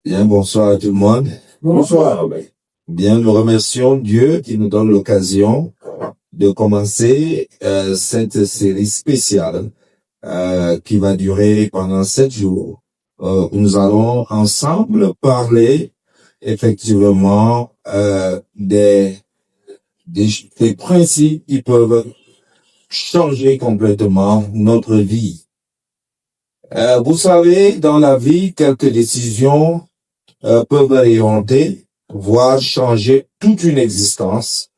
Bien, bonsoir à tout le monde. Bonsoir. Bien, nous remercions Dieu qui nous donne l'occasion de commencer cette série spéciale qui va durer pendant 7 jours. Où nous allons ensemble parler effectivement des principes qui peuvent changer complètement notre vie. Vous savez, dans la vie, quelques décisions peuvent orienter, voire changer toute une existence.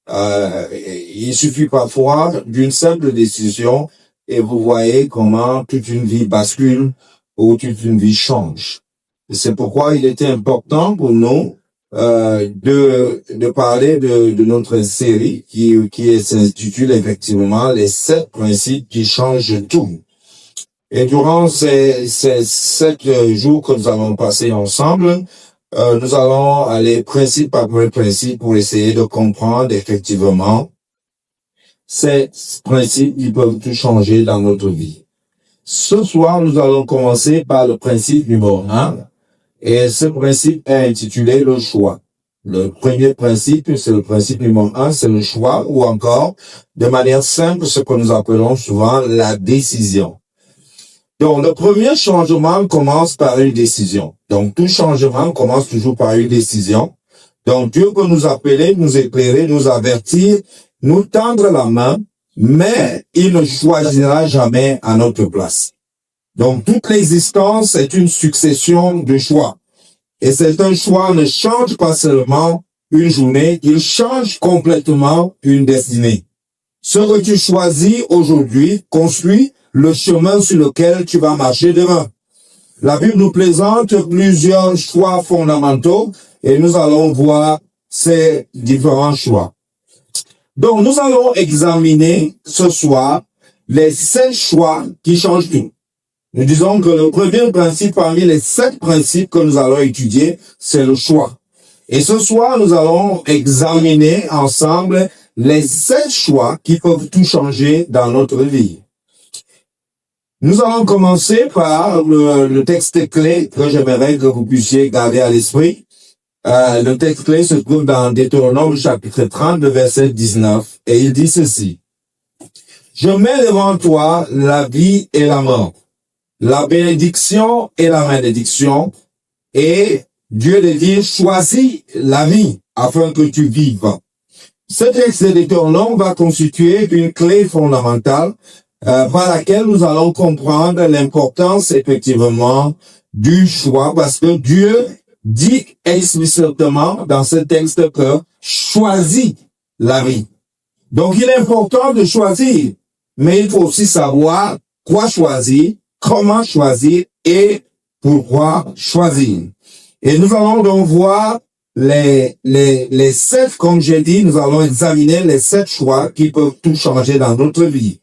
Il suffit parfois d'une simple décision et vous voyez comment toute une vie bascule ou toute une vie change. C'est pourquoi il était important pour nous de parler de notre série qui s'intitule effectivement les 7 principes qui changent tout. Et durant ces 7 jours que nous allons passer ensemble, nous allons aller principe par principe pour essayer de comprendre effectivement ces principes qui peuvent tout changer dans notre vie. Ce soir, nous allons commencer par le principe numéro 1. Et ce principe est intitulé le choix. Le premier principe, c'est le principe numéro 1, c'est le choix, ou encore, de manière simple, ce que nous appelons souvent la décision. Donc, le premier changement commence par une décision. Donc, tout changement commence toujours par une décision. Donc, Dieu peut nous appeler, nous éclairer, nous avertir, nous tendre la main, mais il ne choisira jamais à notre place. Donc, toute l'existence est une succession de choix. Et certains choix ne changent pas seulement une journée, ils changent complètement une destinée. Ce que tu choisis aujourd'hui construit le chemin sur lequel tu vas marcher demain. La Bible nous présente plusieurs choix fondamentaux et nous allons voir ces différents choix. Donc, nous allons examiner ce soir les 7 choix qui changent tout. Nous disons que le premier principe parmi les 7 principes que nous allons étudier, c'est le choix. Et ce soir, nous allons examiner ensemble les 7 choix qui peuvent tout changer dans notre vie. Nous allons commencer par le texte clé que j'aimerais que vous puissiez garder à l'esprit. Le texte clé se trouve dans Deutéronome chapitre 30, verset 19, et il dit ceci. Je mets devant toi la vie et la mort, la bénédiction et la malédiction, et Dieu de dire, choisis la vie afin que tu vives. Ce texte de Deutéronome va constituer une clé fondamentale par laquelle nous allons comprendre l'importance effectivement du choix, parce que Dieu dit explicitement dans ce texte que choisis la vie. Donc il est important de choisir, mais il faut aussi savoir quoi choisir, comment choisir et pourquoi choisir. Et nous allons donc voir les 7, comme j'ai dit, nous allons examiner les 7 choix qui peuvent tout changer dans notre vie.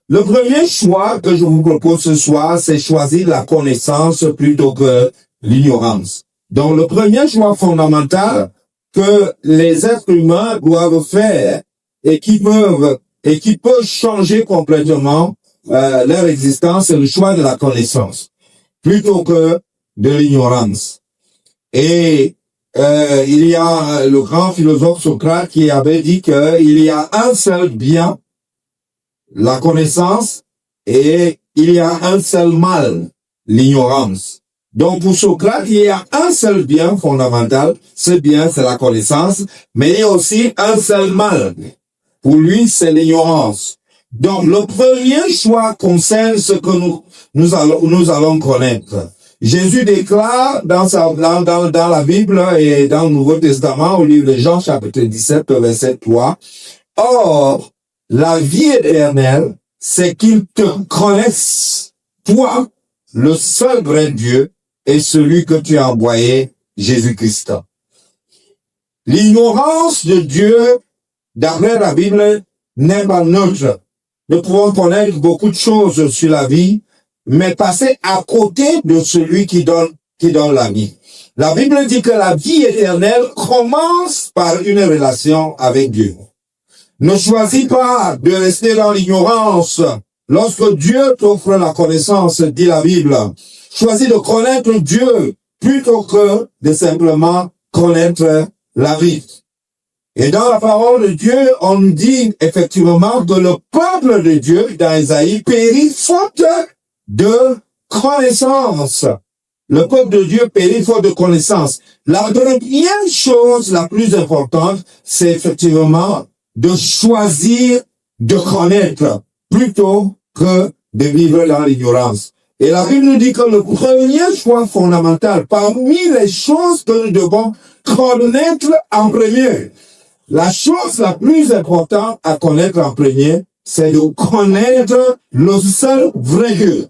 Le premier choix que je vous propose ce soir, c'est choisir la connaissance plutôt que l'ignorance. Donc, le premier choix fondamental que les êtres humains doivent faire et qui peut changer complètement leur existence, c'est le choix de la connaissance plutôt que de l'ignorance. Et il y a le grand philosophe Socrate qui avait dit qu'il y a un seul bien, la connaissance, et il y a un seul mal, l'ignorance. Donc pour Socrate, il y a un seul bien fondamental, ce bien c'est la connaissance, mais il y a aussi un seul mal. Pour lui, c'est l'ignorance. Donc le premier choix concerne ce que nous allons connaître. Jésus déclare dans la Bible et dans le Nouveau Testament, au livre de Jean chapitre 17, verset 3, « Or, la vie éternelle, c'est qu'ils te connaissent, toi, le seul vrai Dieu, et celui que tu as envoyé, Jésus-Christ. » L'ignorance de Dieu, d'après la Bible, n'est pas neutre. Nous pouvons connaître beaucoup de choses sur la vie, mais passer à côté de celui qui donne la vie. La Bible dit que la vie éternelle commence par une relation avec Dieu. Ne choisis pas de rester dans l'ignorance Lorsque Dieu t'offre la connaissance, dit la Bible, choisis de connaître Dieu plutôt que de simplement connaître la vie. Et dans la parole de Dieu, on nous dit effectivement que le peuple de Dieu, dans Isaïe, périt faute de connaissance. Le peuple de Dieu périt faute de connaissance. La première chose la plus importante, c'est effectivement de choisir de connaître plutôt que de vivre dans l'ignorance. Et la Bible nous dit que le premier choix fondamental, parmi les choses que nous devons connaître en premier, la chose la plus importante à connaître en premier, c'est de connaître le seul vrai Dieu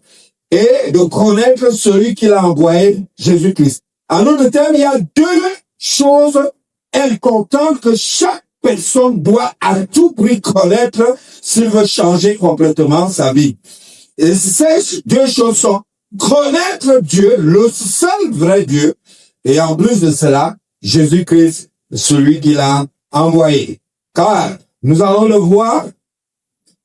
et de connaître celui qui l'a envoyé, Jésus-Christ. En d'autres termes, il y a deux choses importantes que chaque personne doit à tout prix connaître s'il veut changer complètement sa vie. Et ces deux choses sont connaître Dieu, le seul vrai Dieu, et en plus de cela, Jésus-Christ, celui qui l'a envoyé. Car, nous allons le voir,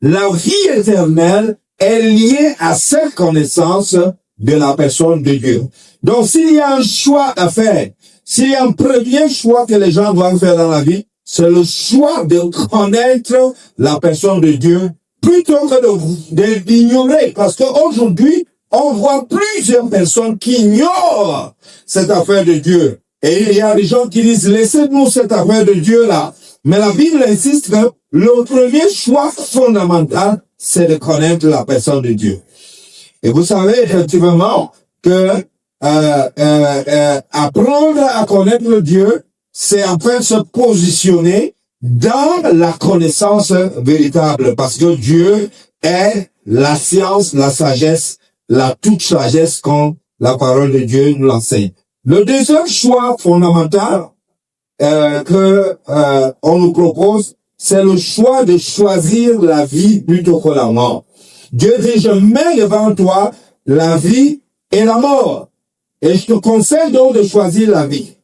la vie éternelle est liée à cette connaissance de la personne de Dieu. Donc, s'il y a un choix à faire, s'il y a un premier choix que les gens doivent faire dans la vie, c'est le choix de connaître la personne de Dieu plutôt que de l'ignorer. Parce qu'aujourd'hui, on voit plusieurs personnes qui ignorent cette affaire de Dieu. Et il y a des gens qui disent, laissez-nous cette affaire de Dieu là. Mais la Bible insiste que le premier choix fondamental, c'est de connaître la personne de Dieu. Et vous savez effectivement que apprendre à connaître Dieu, c'est en fait se positionner dans la connaissance véritable. Parce que Dieu est la science, la sagesse, la toute sagesse comme la parole de Dieu nous l'enseigne. Le deuxième choix fondamental on nous propose, c'est le choix de choisir la vie plutôt que la mort. Dieu dit, je mets devant toi la vie et la mort. Et je te conseille donc de choisir la vie.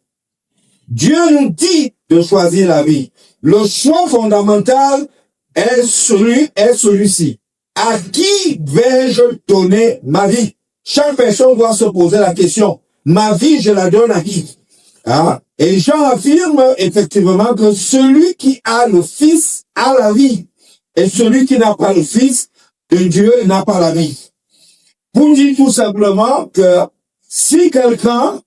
Dieu nous dit de choisir la vie. Le choix fondamental est celui-ci. À qui vais-je donner ma vie? Chaque personne doit se poser la question. Ma vie, je la donne à qui? Hein? Et Jean affirme effectivement que celui qui a le Fils a la vie. Et celui qui n'a pas le Fils de Dieu n'a pas la vie. Pour dire tout simplement que si quelqu'un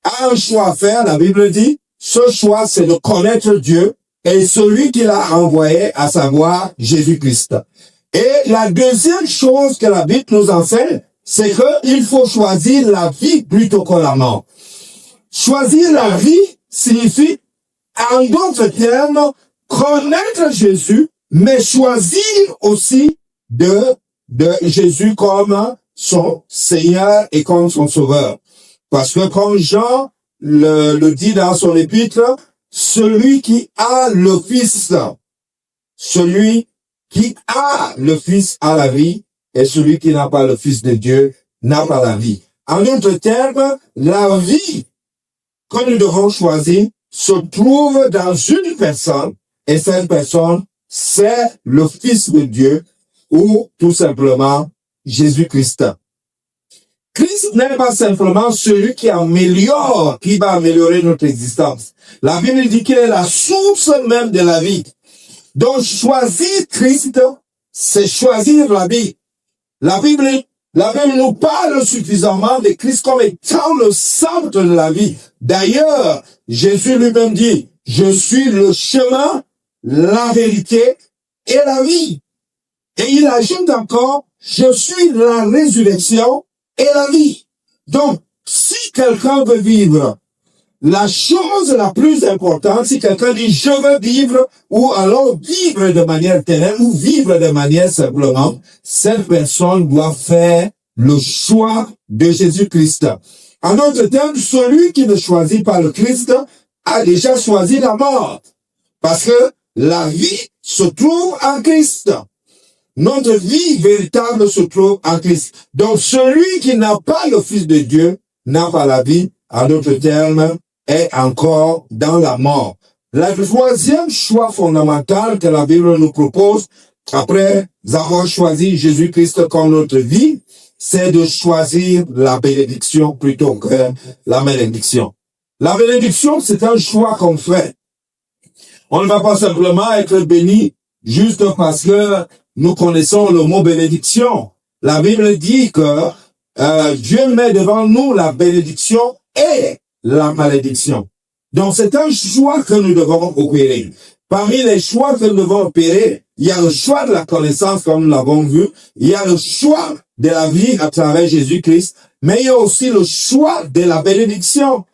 a un choix à faire, la Bible dit, ce choix c'est de connaître Dieu et celui qui l'a envoyé, à savoir Jésus-Christ. Et la deuxième chose que la Bible nous enseigne, c'est qu'il faut choisir la vie plutôt que la mort. Choisir la vie signifie, en d'autres termes, connaître Jésus, mais choisir aussi de Jésus comme son Seigneur et comme son Sauveur. Parce que comme Jean le dit dans son épître, celui qui a le Fils, celui qui a le Fils a la vie, et celui qui n'a pas le Fils de Dieu n'a pas la vie. En d'autres termes, la vie que nous devons choisir se trouve dans une personne, et cette personne, c'est le Fils de Dieu, ou tout simplement Jésus-Christ. Christ n'est pas simplement celui qui améliore, qui va améliorer notre existence. La Bible dit qu'il est la source même de la vie. Donc, choisir Christ, c'est choisir la vie. La Bible nous parle suffisamment de Christ comme étant le centre de la vie. D'ailleurs, Jésus lui-même dit, je suis le chemin, la vérité et la vie. Et il ajoute encore, je suis la résurrection et la vie. Donc, si quelqu'un veut vivre, la chose la plus importante, si quelqu'un dit je veux vivre, ou alors vivre de manière éternelle, ou vivre de manière simplement, cette personne doit faire le choix de Jésus-Christ. En d'autres termes, celui qui ne choisit pas le Christ a déjà choisi la mort. Parce que la vie se trouve en Christ. Notre vie véritable se trouve en Christ. Donc celui qui n'a pas le Fils de Dieu n'a pas la vie. En d'autres termes, est encore dans la mort. Le troisième choix fondamental que la Bible nous propose après avoir choisi Jésus-Christ comme notre vie, c'est de choisir la bénédiction plutôt que la malédiction. La bénédiction, c'est un choix qu'on fait. On ne va pas simplement être béni juste parce que nous connaissons le mot bénédiction. La Bible dit que Dieu met devant nous la bénédiction et la malédiction. Donc c'est un choix que nous devons opérer. Parmi les choix que nous devons opérer, il y a le choix de la connaissance comme nous l'avons vu, il y a le choix de la vie à travers Jésus-Christ, mais il y a aussi le choix de la bénédiction.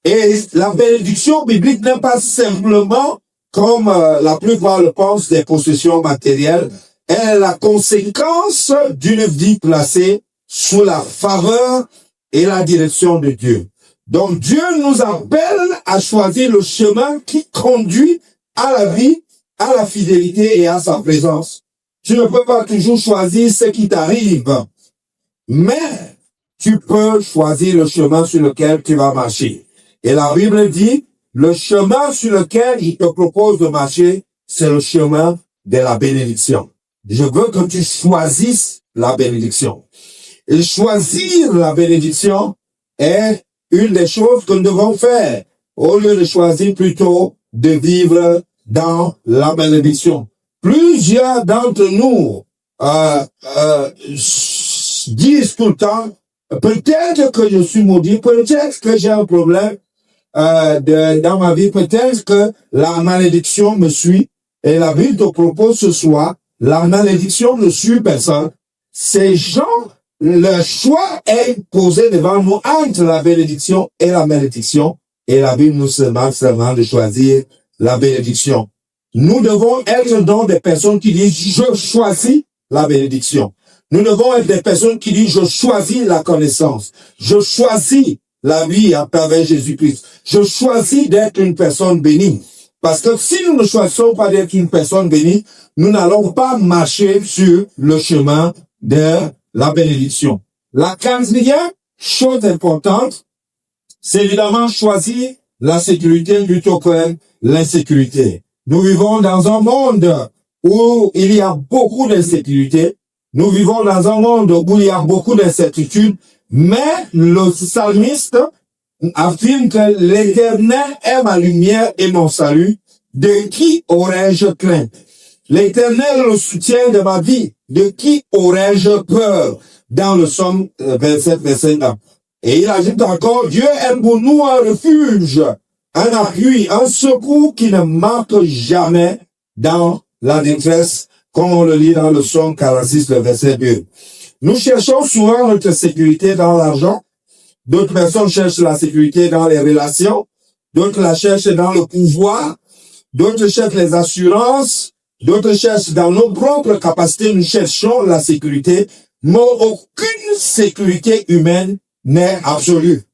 Et la bénédiction biblique n'est pas simplement, comme la plupart le pensent, des possessions matérielles. Elle est la conséquence d'une vie placée sous la faveur et la direction de Dieu. Donc Dieu nous appelle à choisir le chemin qui conduit à la vie, à la fidélité et à sa présence. Tu ne peux pas toujours choisir ce qui t'arrive, mais tu peux choisir le chemin sur lequel tu vas marcher. Et la Bible dit, le chemin sur lequel il te propose de marcher, c'est le chemin de la bénédiction. Je veux que tu choisisses la bénédiction. Et choisir la bénédiction est une des choses que nous devons faire, au lieu de choisir plutôt de vivre dans la malédiction. Plusieurs d'entre nous disent tout le temps, peut-être que je suis maudit, peut-être que j'ai un problème dans ma vie, peut-être que la malédiction me suit. Et la Bible te propose ce soir, la malédiction ne suit personne. Ces gens, le choix est posé devant nous entre la bénédiction et la malédiction. Et la Bible nous demande seulement de choisir la bénédiction. Nous devons être donc des personnes qui disent, je choisis la bénédiction. Nous devons être des personnes qui disent, je choisis la connaissance. Je choisis la vie à travers Jésus-Christ. Je choisis d'être une personne bénie. Parce que si nous ne choisissons pas d'être une personne bénie, nous n'allons pas marcher sur le chemin de la bénédiction. La quatrième chose importante, c'est évidemment choisir la sécurité plutôt que l'insécurité. Nous vivons dans un monde où il y a beaucoup d'insécurité. Nous vivons dans un monde où il y a beaucoup d'incertitudes. Mais le psalmiste affirme que l'Éternel est ma lumière et mon salut. De qui aurais-je crainte? L'Éternel est le soutien de ma vie. De qui aurais-je peur? Dans le psaume 27, verset 1. Et il ajoute encore, Dieu est pour nous un refuge, un appui, un secours qui ne manque jamais dans la détresse, comme on le lit dans le psaume 46, le verset 2. Nous cherchons souvent notre sécurité dans l'argent. D'autres personnes cherchent la sécurité dans les relations. D'autres la cherchent dans le pouvoir. D'autres cherchent les assurances. D'autres cherchent dans nos propres capacités. Nous cherchons la sécurité. Mais aucune sécurité humaine n'est absolue.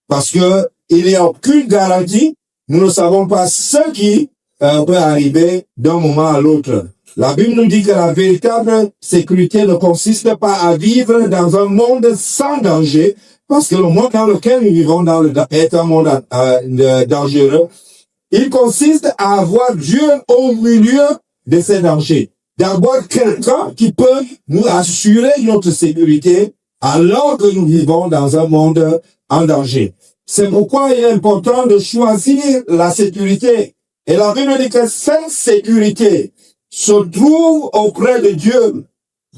Parce que il n'y a aucune garantie. Nous ne savons pas ce qui peut arriver d'un moment à l'autre. La Bible nous dit que la véritable sécurité ne consiste pas à vivre dans un monde sans danger, parce que le monde dans lequel nous vivons est un monde dangereux. Il consiste à avoir Dieu au milieu de ces dangers. D'avoir quelqu'un qui peut nous assurer notre sécurité alors que nous vivons dans un monde en danger. C'est pourquoi il est important de choisir la sécurité. Et la Bible dit que cette sécurité se trouve auprès de Dieu,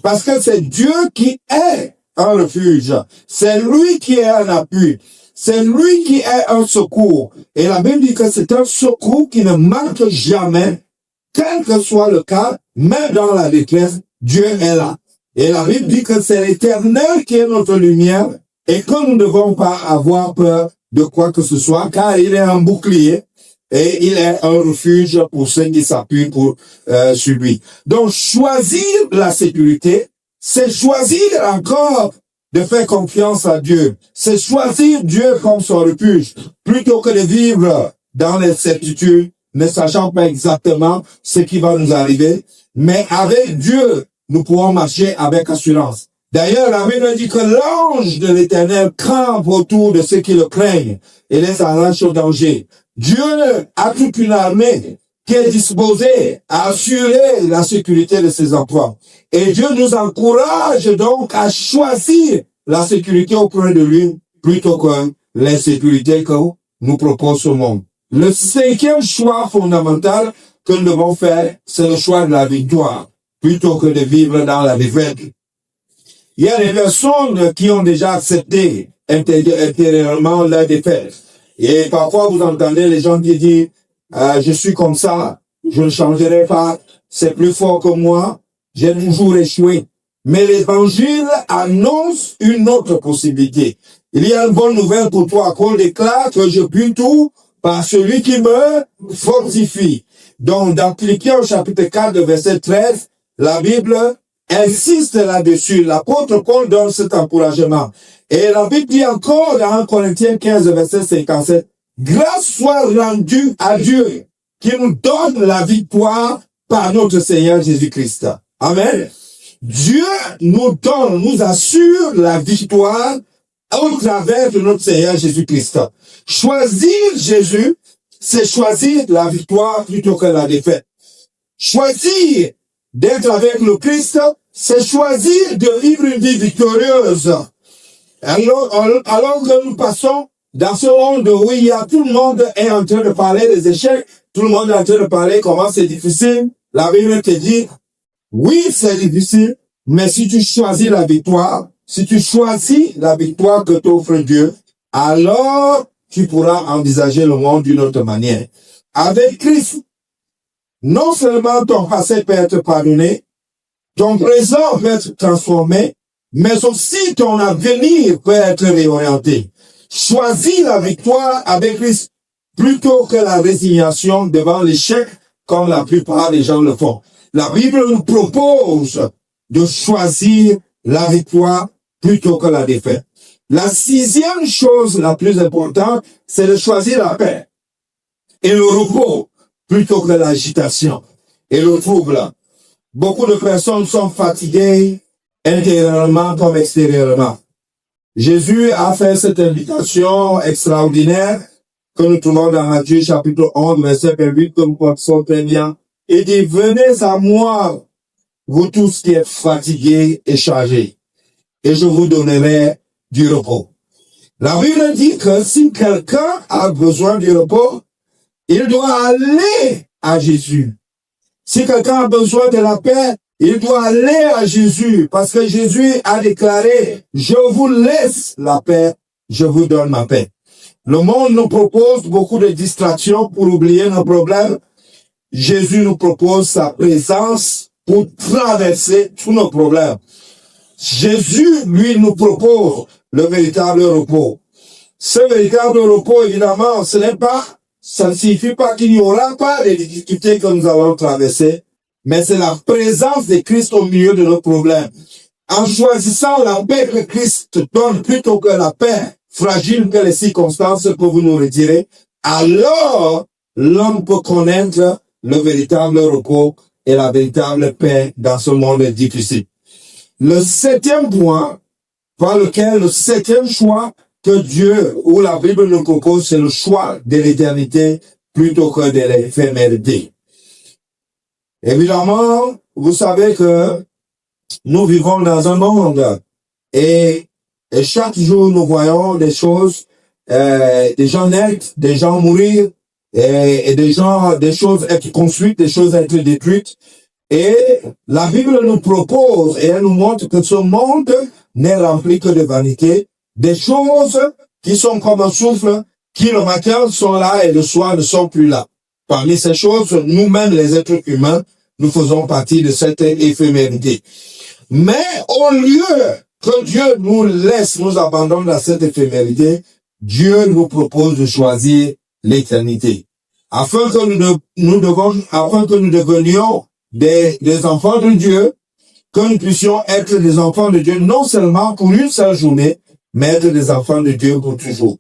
parce que c'est Dieu qui est un refuge, c'est lui qui est un appui, c'est lui qui est un secours. Et la Bible dit que c'est un secours qui ne manque jamais, quel que soit le cas, même dans la détresse, Dieu est là. Et la Bible dit que c'est l'Éternel qui est notre lumière, et que nous ne devons pas avoir peur de quoi que ce soit, car il est un bouclier, et il est un refuge pour ceux qui s'appuient sur lui. Donc, choisir la sécurité, c'est choisir encore de faire confiance à Dieu. C'est choisir Dieu comme son refuge, plutôt que de vivre dans l'incertitude, ne sachant pas exactement ce qui va nous arriver. Mais avec Dieu, nous pourrons marcher avec assurance. D'ailleurs, la Bible dit que l'ange de l'Éternel campe autour de ceux qui le craignent et les arrache au danger. Dieu a toute une armée qui est disposé à assurer la sécurité de ses emplois. Et Dieu nous encourage donc à choisir la sécurité auprès de lui plutôt que l'insécurité que nous propose ce monde. Le cinquième choix fondamental que nous devons faire, c'est le choix de la victoire plutôt que de vivre dans la défaite. Il y a des personnes qui ont déjà accepté intérieurement la défaite. Et parfois, vous entendez les gens qui disent je suis comme ça, je ne changerai pas, c'est plus fort que moi, j'ai toujours échoué. Mais l'évangile annonce une autre possibilité. Il y a une bonne nouvelle pour toi, qu'on déclare que je puis tout par celui qui me fortifie. Donc, dans Philippiens au chapitre 4, verset 13, la Bible insiste là-dessus. L'apôtre Paul donne cet encouragement. Et la Bible dit encore dans 1 Corinthiens 15, verset 57, grâce soit rendue à Dieu qui nous donne la victoire par notre Seigneur Jésus-Christ. Amen. Dieu nous donne, nous assure la victoire au travers de notre Seigneur Jésus-Christ. Choisir Jésus, c'est choisir la victoire plutôt que la défaite. Choisir d'être avec le Christ, c'est choisir de vivre une vie victorieuse. Alors que nous passons dans ce monde où tout le monde est en train de parler des échecs, tout le monde est en train de parler comment c'est difficile, la Bible te dit, oui, c'est difficile, mais si tu choisis la victoire, si tu choisis la victoire que t'offre Dieu, alors tu pourras envisager le monde d'une autre manière. Avec Christ, non seulement ton passé peut être pardonné, ton présent peut être transformé, mais aussi ton avenir peut être réorienté. Choisis la victoire avec Christ plutôt que la résignation devant l'échec comme la plupart des gens le font. La Bible nous propose de choisir la victoire plutôt que la défaite. La sixième chose la plus importante, c'est de choisir la paix et le repos plutôt que l'agitation et le trouble. Beaucoup de personnes sont fatiguées intérieurement comme extérieurement. Jésus a fait cette invitation extraordinaire que nous trouvons dans Matthieu chapitre 11, verset 28, que nous connaissons très bien. Il dit, venez à moi, vous tous qui êtes fatigués et chargés, et je vous donnerai du repos. La Bible dit que si quelqu'un a besoin du repos, il doit aller à Jésus. Si quelqu'un a besoin de la paix, il doit aller à Jésus, parce que Jésus a déclaré, je vous laisse la paix, je vous donne ma paix. Le monde nous propose beaucoup de distractions pour oublier nos problèmes. Jésus nous propose sa présence pour traverser tous nos problèmes. Jésus, lui, nous propose le véritable repos. Ce véritable repos, évidemment, ça ne signifie pas qu'il n'y aura pas les difficultés que nous allons traverser, mais c'est la présence de Christ au milieu de nos problèmes. En choisissant la paix que Christ donne plutôt que la paix fragile que les circonstances que vous nous retirez, alors l'homme peut connaître le véritable repos et la véritable paix dans ce monde difficile. Le septième point, par lequel le septième choix que Dieu ou la Bible nous propose, c'est le choix de l'éternité plutôt que de l'éphémérité. Évidemment, vous savez que nous vivons dans un monde et chaque jour nous voyons des choses, des gens naître, des gens mourir et des choses être construites, des choses être détruites. Et la Bible nous propose et elle nous montre que ce monde n'est rempli que de vanité, des choses qui sont comme un souffle, qui le matin sont là et le soir ne sont plus là. Parmi ces choses, nous-mêmes, les êtres humains, nous faisons partie de cette éphémérité. Mais au lieu que Dieu nous laisse, nous abandonne à cette éphémérité, Dieu nous propose de choisir l'éternité. Afin que nous devenions des enfants de Dieu, que nous puissions être des enfants de Dieu, non seulement pour une seule journée, mais être des enfants de Dieu pour toujours.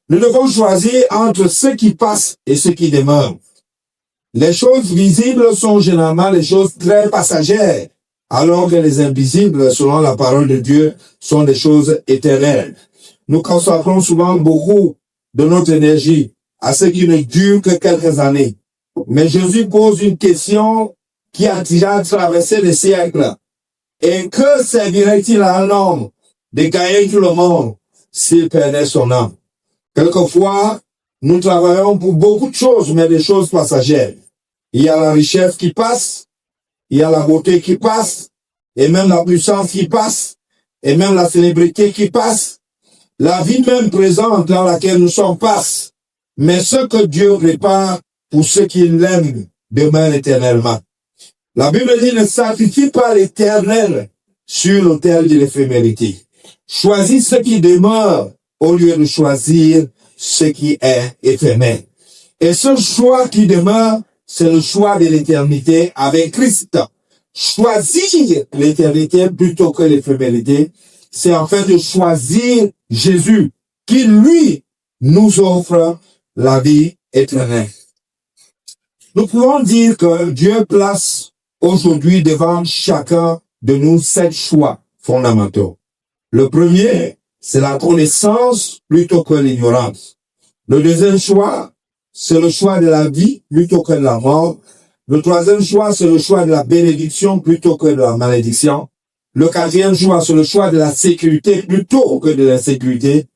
Nous devons choisir entre ce qui passe et ce qui demeure. Les choses visibles sont généralement les choses très passagères, alors que les invisibles, selon la parole de Dieu, sont des choses éternelles. Nous consacrons souvent beaucoup de notre énergie à ce qui ne dure que quelques années. Mais Jésus pose une question qui a déjà traversé les siècles. Et que servirait-il à un homme de gagner tout le monde s'il perdait son âme? Quelquefois, nous travaillons pour beaucoup de choses, mais des choses passagères. Il y a la richesse qui passe, il y a la beauté qui passe, et même la puissance qui passe, et même la célébrité qui passe. La vie même présente dans laquelle nous sommes passe. Mais ce que Dieu prépare pour ceux qui l'aiment demeure éternellement. La Bible dit ne sacrifie pas l'Éternel sur l'autel de l'éphémérité. Choisis ce qui demeure au lieu de choisir ce qui est éphémère. Et ce choix qui demeure, c'est le choix de l'éternité avec Christ. Choisir l'éternité plutôt que l'éphémérité, c'est en fait de choisir Jésus, qui lui nous offre la vie éternelle. Nous pouvons dire que Dieu place aujourd'hui devant chacun de nous 7 choix fondamentaux. Le premier, c'est la connaissance plutôt que l'ignorance. Le deuxième choix, c'est le choix de la vie plutôt que de la mort. Le troisième choix, c'est le choix de la bénédiction plutôt que de la malédiction. Le quatrième choix, c'est le choix de la sécurité plutôt que de l'insécurité.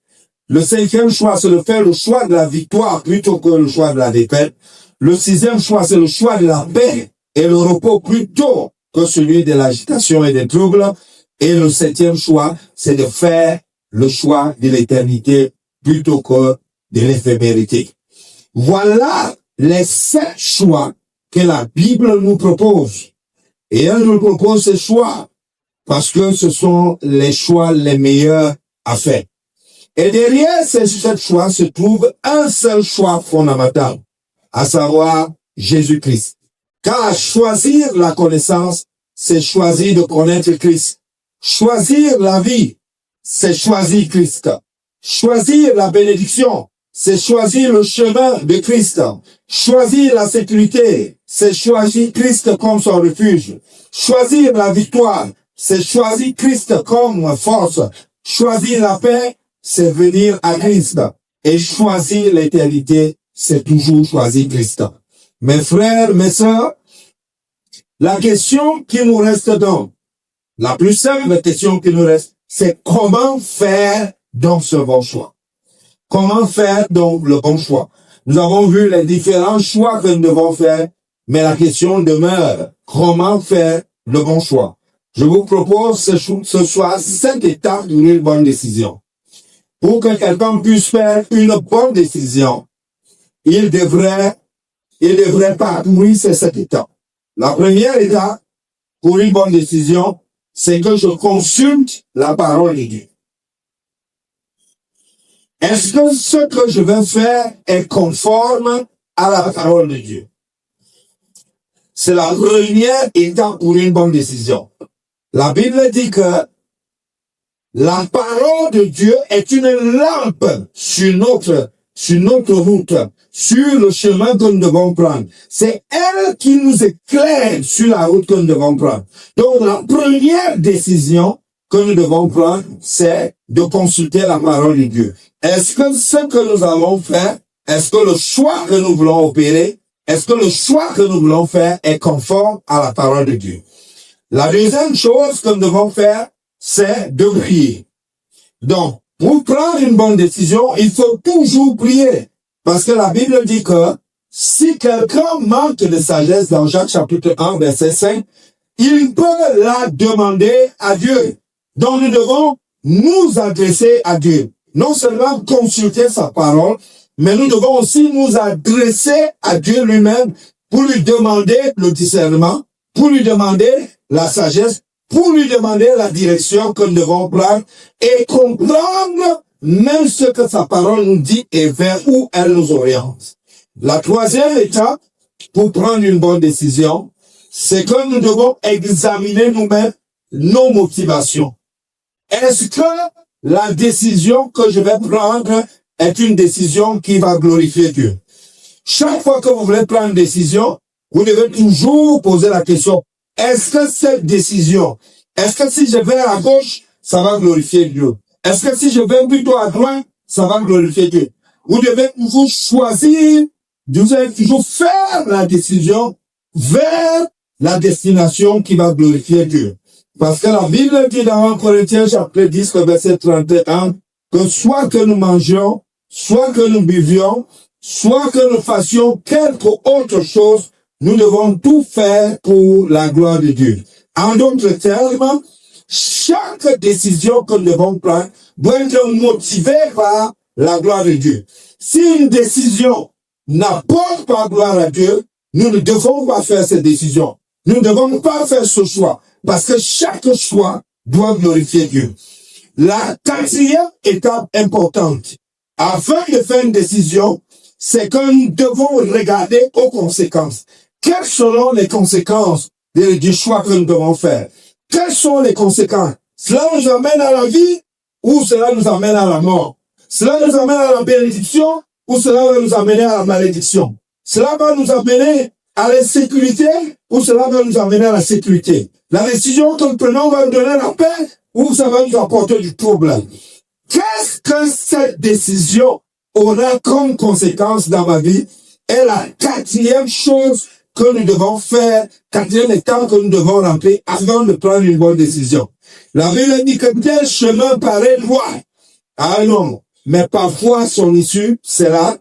Le cinquième choix, c'est de faire le choix de la victoire plutôt que le choix de la défaite. Le sixième choix, c'est le choix de la paix et le repos plutôt que celui de l'agitation et des troubles. Et le septième choix, c'est de faire le choix de l'éternité plutôt que de l'éphémérité. Voilà les 7 choix que la Bible nous propose. Et elle nous propose ces choix parce que ce sont les choix les meilleurs à faire. Et derrière ces 7 choix se trouve un seul choix fondamental, à savoir Jésus-Christ. Car choisir la connaissance, c'est choisir de connaître Christ. Choisir la vie, c'est choisir Christ. Choisir la bénédiction, c'est choisir le chemin de Christ. Choisir la sécurité, c'est choisir Christ comme son refuge. Choisir la victoire, c'est choisir Christ comme force. Choisir la paix, c'est venir à Christ. Et choisir l'éternité, c'est toujours choisir Christ. Mes frères, mes sœurs, la question qui nous reste donc, la plus simple question qui nous reste, c'est comment faire donc ce bon choix? Comment faire donc le bon choix? Nous avons vu les différents choix que nous devons faire, mais la question demeure, comment faire le bon choix? Je vous propose ce soir 7 étapes d'une bonne décision. Pour que quelqu'un puisse faire une bonne décision, il devrait parcourir ces 7 étapes. La première étape pour une bonne décision, c'est que je consulte la parole de Dieu. Est-ce que ce que je vais faire est conforme à la parole de Dieu? C'est la première étape pour une bonne décision. La Bible dit que la parole de Dieu est une lampe sur notre route, sur le chemin que nous devons prendre. C'est elle qui nous éclaire sur la route que nous devons prendre. Donc, la première décision que nous devons prendre, c'est de consulter la parole de Dieu. Est-ce que ce que nous allons faire, est-ce que le choix que nous voulons opérer, est-ce que le choix que nous voulons faire est conforme à la parole de Dieu? La deuxième chose que nous devons faire, c'est de prier. Donc, pour prendre une bonne décision, il faut toujours prier. Parce que la Bible dit que si quelqu'un manque de sagesse dans Jacques chapitre 1, verset 5, il peut la demander à Dieu. Donc, nous devons nous adresser à Dieu. Non seulement consulter sa parole, mais nous devons aussi nous adresser à Dieu lui-même pour lui demander le discernement, pour lui demander la sagesse, pour lui demander la direction que nous devons prendre et comprendre même ce que sa parole nous dit et vers où elle nous oriente. La troisième étape pour prendre une bonne décision, c'est que nous devons examiner nous-mêmes nos motivations. Est-ce que la décision que je vais prendre est une décision qui va glorifier Dieu? Chaque fois que vous voulez prendre une décision, vous devez toujours poser la question, est-ce que cette décision, est-ce que si je vais à gauche, ça va glorifier Dieu? Est-ce que si je vais plutôt à droite, ça va glorifier Dieu? Vous devez toujours choisir Vous allez toujours faire la décision vers la destination qui va glorifier Dieu. Parce que la Bible dit dans 1 Corinthiens chapitre 10, verset 31, que soit que nous mangions, soit que nous buvions, soit que nous fassions quelque autre chose, nous devons tout faire pour la gloire de Dieu. En d'autres termes, chaque décision que nous devons prendre doit être motivée par la gloire de Dieu. Si une décision n'apporte pas gloire à Dieu, nous ne devons pas faire cette décision. Nous ne devons pas faire ce choix, parce que chaque choix doit glorifier Dieu. La quatrième étape importante, afin de faire une décision, c'est que nous devons regarder aux conséquences. Quelles seront les conséquences du choix que nous devons faire? Quelles sont les conséquences? Cela nous amène à la vie ou cela nous amène à la mort? Cela nous amène à la bénédiction ou cela va nous amener à la malédiction? Cela va nous amener à l'insécurité ou cela va nous amener à la sécurité? La décision que nous prenons va nous donner la paix ou ça va nous apporter du problème? Qu'est-ce que cette décision aura comme conséquence dans ma vie? Est la quatrième chose que nous devons faire, quatrième étape que nous devons remplir avant de prendre une bonne décision. La Bible dit que tel chemin paraît droit à un homme, mais parfois son issue, c'est la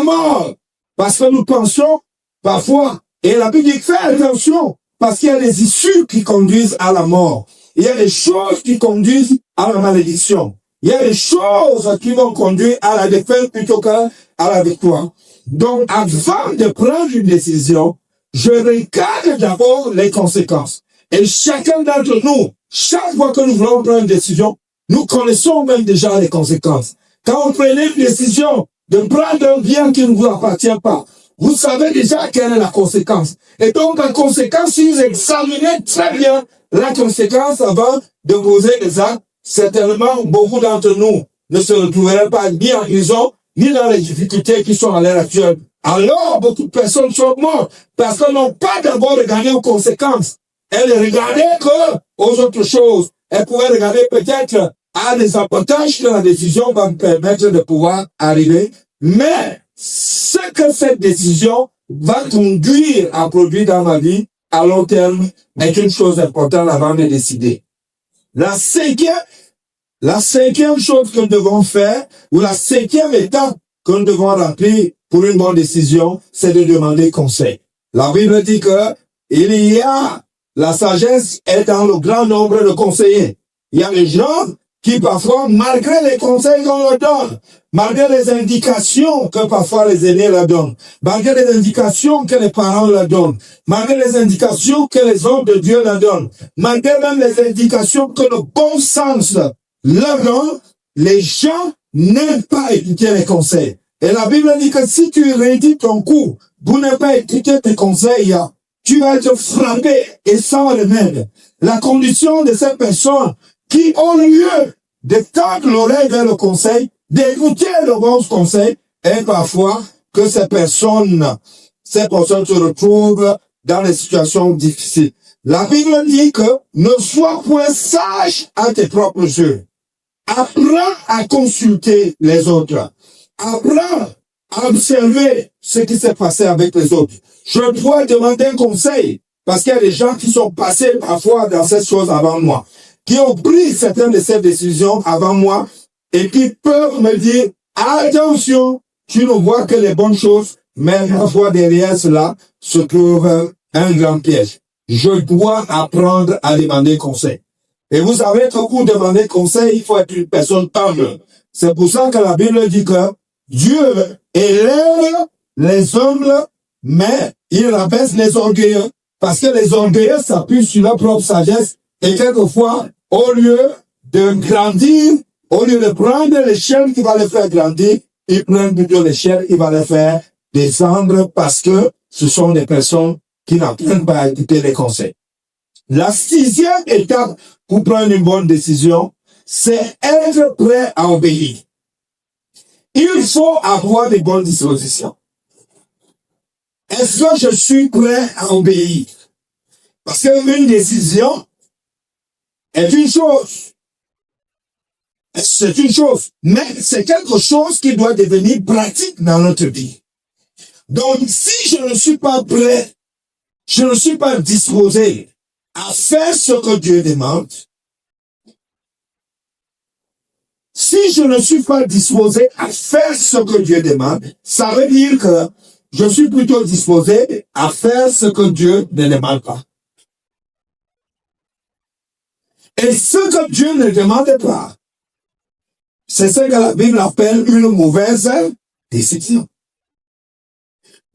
mort. Parce que nous pensons parfois, et la Bible dit, fais attention, parce qu'il y a des issues qui conduisent à la mort. Il y a des choses qui conduisent à la malédiction. Il y a des choses qui vont conduire à la défaite plutôt qu'à la victoire. Donc, avant de prendre une décision, je regarde d'abord les conséquences. Et chacun d'entre nous, chaque fois que nous voulons prendre une décision, nous connaissons même déjà les conséquences. Quand vous prenez une décision de prendre un bien qui ne vous appartient pas, vous savez déjà quelle est la conséquence. Et donc, la conséquence, si vous examinez très bien la conséquence avant de poser des actes, certainement, beaucoup d'entre nous ne se retrouveraient pas ni en prison, ni dans les difficultés qui sont à l'heure actuelle. Alors, beaucoup de personnes sont mortes parce qu'elles n'ont pas d'abord regardé aux conséquences. Elles ne regardaient que aux autres choses. Elles pouvaient regarder peut-être à des avantages que la décision va me permettre de pouvoir arriver. Mais ce que cette décision va conduire à produire dans ma vie à long terme est une chose importante avant de décider. La cinquième chose que nous devons faire, ou la cinquième étape que nous devons remplir pour une bonne décision, c'est de demander conseil. La Bible dit que la sagesse est dans le grand nombre de conseillers. Il y a des gens qui parfois, malgré les conseils qu'on leur donne, malgré les indications que parfois les aînés leur donnent, malgré les indications que les parents leur donnent, malgré les indications que les hommes de Dieu leur donnent, malgré même les indications que le bon sens leur donne, les gens n'aiment pas écouter les conseils. Et la Bible dit que si tu rédites ton cours, vous n'aimez pas écouter tes conseils, tu vas être frappé et sans remède. La condition de ces personnes qui, au lieu de tendre l'oreille vers le conseil, d'écouter le bon conseil, est parfois que ces personnes se retrouvent dans des situations difficiles. La Bible dit que ne sois point sage à tes propres yeux. Apprends à consulter les autres. Apprends à observer ce qui s'est passé avec les autres. Je dois demander un conseil parce qu'il y a des gens qui sont passés parfois dans cette chose avant moi, qui ont pris certaines de ces décisions avant moi et qui peuvent me dire, attention, tu ne vois que les bonnes choses, mais parfois derrière cela se trouve un grand piège. Je dois apprendre à demander conseil. Et vous savez que pour demander conseil, il faut être une personne humble. C'est pour ça que la Bible dit que Dieu élève les humbles, mais il rabaisse les orgueilleux. Parce que les orgueilleux s'appuient sur leur propre sagesse et quelquefois, au lieu de grandir, au lieu de prendre l'échelle qui va les faire grandir, ils prennent plutôt l'échelle qui va les faire descendre parce que ce sont des personnes qui n'apprennent pas à écouter les conseils. La sixième étape pour prendre une bonne décision, c'est être prêt à obéir. Il faut avoir des bonnes dispositions. Est-ce que je suis prêt à obéir? Parce qu'une décision est une chose. C'est une chose. Mais c'est quelque chose qui doit devenir pratique dans notre vie. Donc, si je ne suis pas prêt, je ne suis pas disposé à faire ce que Dieu demande, si je ne suis pas disposé à faire ce que Dieu demande, ça veut dire que je suis plutôt disposé à faire ce que Dieu ne demande pas. Et ce que Dieu ne demande pas, c'est ce que la Bible appelle une mauvaise décision.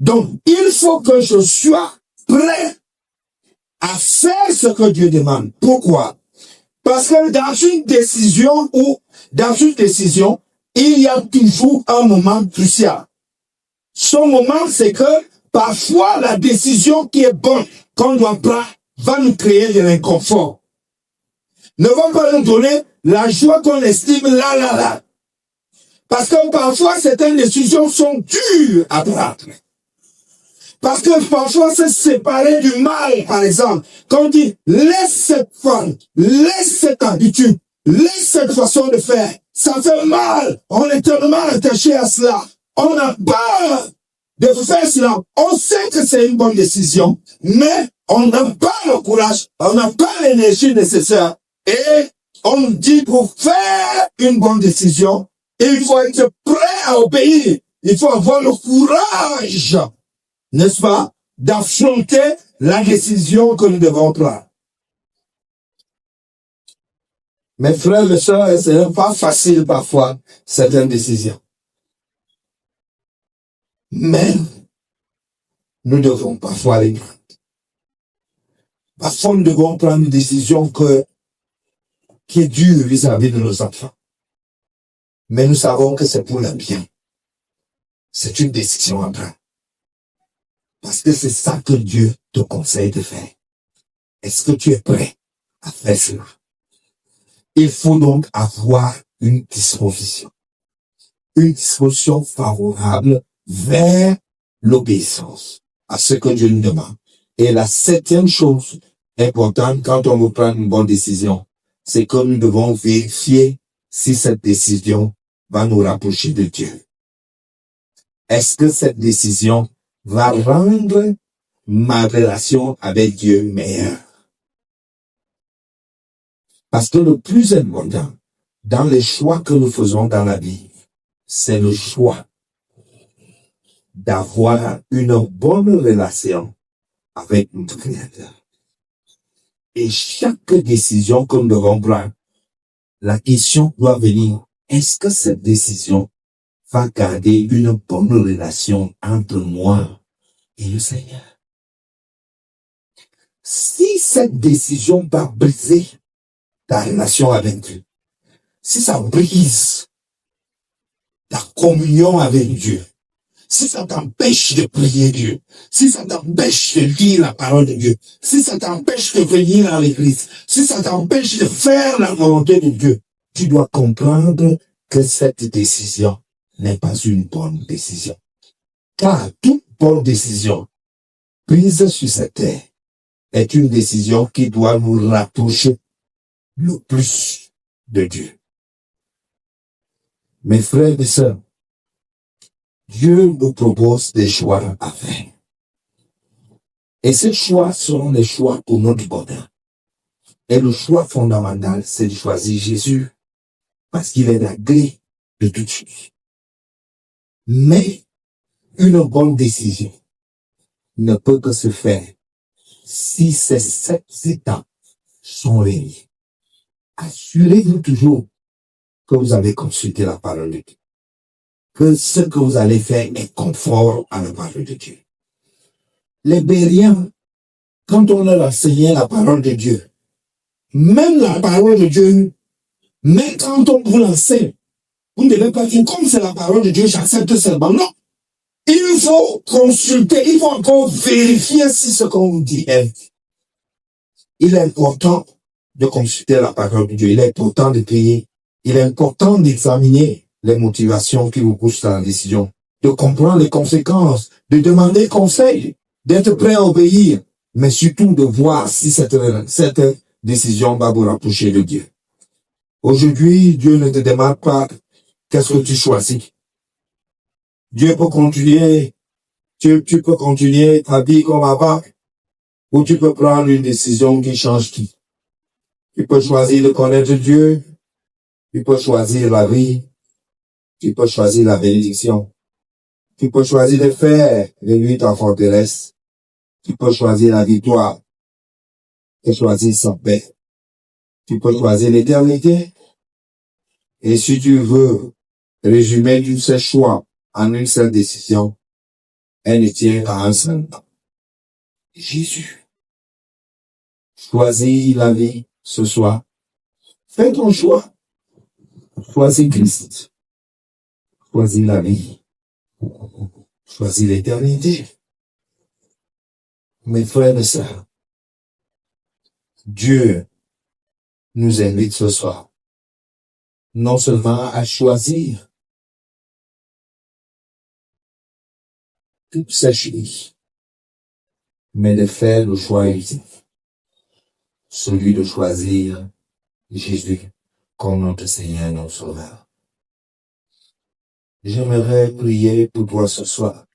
Donc, il faut que je sois prêt à faire ce que Dieu demande. Pourquoi? Parce que dans une décision, il y a toujours un moment crucial. Ce moment, c'est que parfois la décision qui est bonne, qu'on doit prendre, va nous créer de l'inconfort. Ne va pas nous donner la joie qu'on estime là. Parce que parfois, certaines décisions sont dures à prendre. Parce que parfois, se séparer du mal, par exemple, quand on dit, laisse cette femme, laisse cette habitude, laisse cette façon de faire, ça fait mal. On est tellement attaché à cela. On a peur de faire cela. On sait que c'est une bonne décision, mais on n'a pas le courage, on n'a pas l'énergie nécessaire. Et on dit pour faire une bonne décision, il faut être prêt à obéir. Il faut avoir le courage, n'est-ce pas, d'affronter la décision que nous devons prendre. Mes frères et sœurs, ce n'est pas facile parfois, certaines décisions. Mais nous devons parfois les prendre. Parfois, nous devons prendre une décision qui est dure vis-à-vis de nos enfants. Mais nous savons que c'est pour le bien. C'est une décision à prendre. Parce que c'est ça que Dieu te conseille de faire. Est-ce que tu es prêt à faire cela? Il faut donc avoir une disposition favorable vers l'obéissance à ce que Dieu nous demande. Et la septième chose importante quand on veut prendre une bonne décision, c'est que nous devons vérifier si cette décision va nous rapprocher de Dieu. Est-ce que cette décision va rendre ma relation avec Dieu meilleure? Parce que le plus important dans les choix que nous faisons dans la vie, c'est le choix d'avoir une bonne relation avec notre Créateur. Et chaque décision que nous devons prendre, la question doit venir, est-ce que cette décision va garder une bonne relation entre moi et le Seigneur? Si cette décision va briser ta relation avec Dieu, si ça brise ta communion avec Dieu, si ça t'empêche de prier Dieu, si ça t'empêche de lire la parole de Dieu, si ça t'empêche de venir à l'église, si ça t'empêche de faire la volonté de Dieu, tu dois comprendre que cette décision n'est pas une bonne décision. Car toute bonne décision prise sur cette terre est une décision qui doit nous rapprocher le plus de Dieu. Mes frères et sœurs, Dieu nous propose des choix à faire. Et ces choix seront des choix pour notre bonheur. Et le choix fondamental, c'est de choisir Jésus, parce qu'il est la clé de toutes choses. Mais une bonne décision ne peut que se faire si ces 7 étapes sont réunies. Assurez-vous toujours que vous avez consulté la parole de Dieu, que ce que vous allez faire est conforme à la parole de Dieu. Les Bériens, quand on leur enseignait la parole de Dieu, même la parole de Dieu, même quand on vous l'enseigne, vous ne devez pas dire comme c'est la parole de Dieu, j'accepte seulement. Non. Il faut consulter, il faut encore vérifier si ce qu'on vous dit est. Il est important de consulter la parole de Dieu, il est important de prier, il est important d'examiner les motivations qui vous poussent à la décision, de comprendre les conséquences, de demander conseil, d'être prêt à obéir, mais surtout de voir si cette décision va vous rapprocher de Dieu. Aujourd'hui, Dieu ne te demande pas qu'est-ce que tu choisis. Dieu peut continuer Tu peux continuer ta vie comme avant, ou tu peux prendre une décision qui change tout. Tu peux choisir de connaître Dieu, tu peux choisir la vie, tu peux choisir la bénédiction, tu peux choisir de faire de lui ta forteresse, tu peux choisir la victoire, tu peux choisir sa paix, tu peux choisir l'éternité. Et si tu veux résumer tous ces choix en une seule décision, elle ne tient qu'à un seul nom. Jésus. Choisis la vie ce soir. Fais ton choix. Choisis Christ. Choisis la vie. Choisis l'éternité. Mes frères et sœurs, Dieu nous invite ce soir non seulement à choisir toutes ces choses, mais de faire le choix ultime, celui de choisir Jésus comme notre Seigneur et notre Sauveur. J'aimerais prier pour toi ce soir.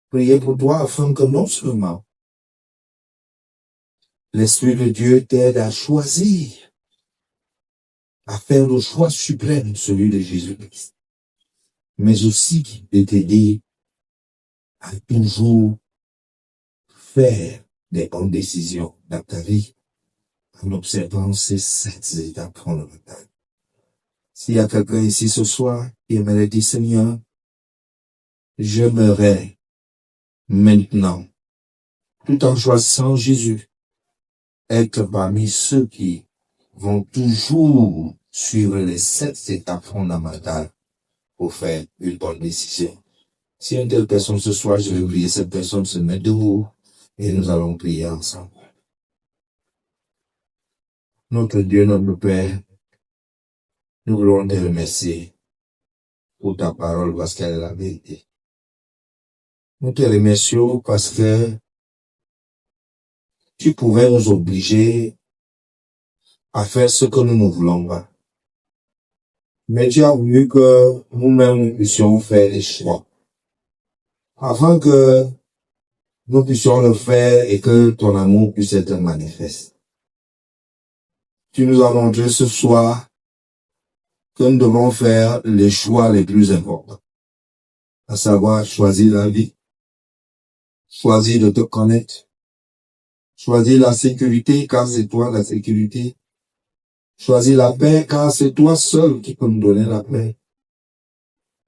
Prier pour toi afin que non seulement l'Esprit de Dieu t'aide à choisir, à faire le choix suprême, celui de Jésus-Christ, mais aussi de t'aider à toujours faire des bonnes décisions dans ta vie en observant ces 7 étapes fondamentales. S'il y a quelqu'un ici ce soir qui aimerait dire, Seigneur, j'aimerais maintenant, tout en choisissant Jésus, être parmi ceux qui vont toujours suivre les 7 étapes fondamentales pour faire une bonne décision. Si une telle personne ce soir, je vais prier cette personne se mettre debout et nous allons prier ensemble. Notre Dieu, notre Père, nous voulons te remercier pour ta parole parce qu'elle est la vérité. Nous te remercions parce que tu pouvais nous obliger à faire ce que nous ne voulons pas. Mais tu as voulu que nous-mêmes nous puissions faire des choix. Afin que nous puissions le faire et que ton amour puisse être manifeste. Tu nous as montré ce soir que nous devons faire les choix les plus importants. À savoir choisir la vie, choisir de te connaître, choisir la sécurité car c'est toi la sécurité, choisir la paix car c'est toi seul qui peux nous donner la paix.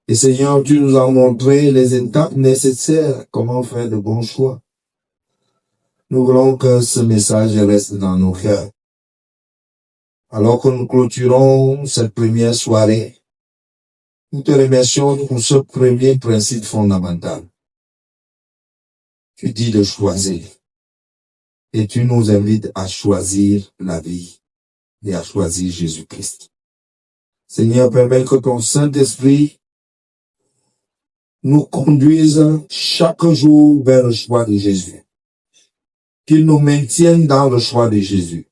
Et Seigneur, tu nous as montré les étapes nécessaires, comment faire de bons choix. Nous voulons que ce message reste dans nos cœurs. Alors que nous clôturons cette première soirée, nous te remercions pour ce premier principe fondamental. Tu dis de choisir. Et tu nous invites à choisir la vie et à choisir Jésus-Christ. Seigneur, permets que ton Saint-Esprit nous conduise chaque jour vers le choix de Jésus. Qu'il nous maintienne dans le choix de Jésus.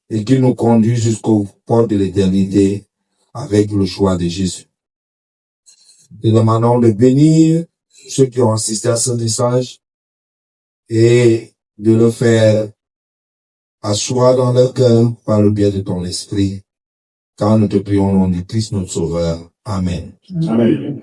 Et qu'il nous conduise jusqu'au port de l'éternité avec le choix de Jésus. Nous demandons de bénir ceux qui ont assisté à ce message et de le faire asseoir dans leur cœur par le biais de ton esprit. Car nous te prions au nom du Christ notre Sauveur. Amen. Amen.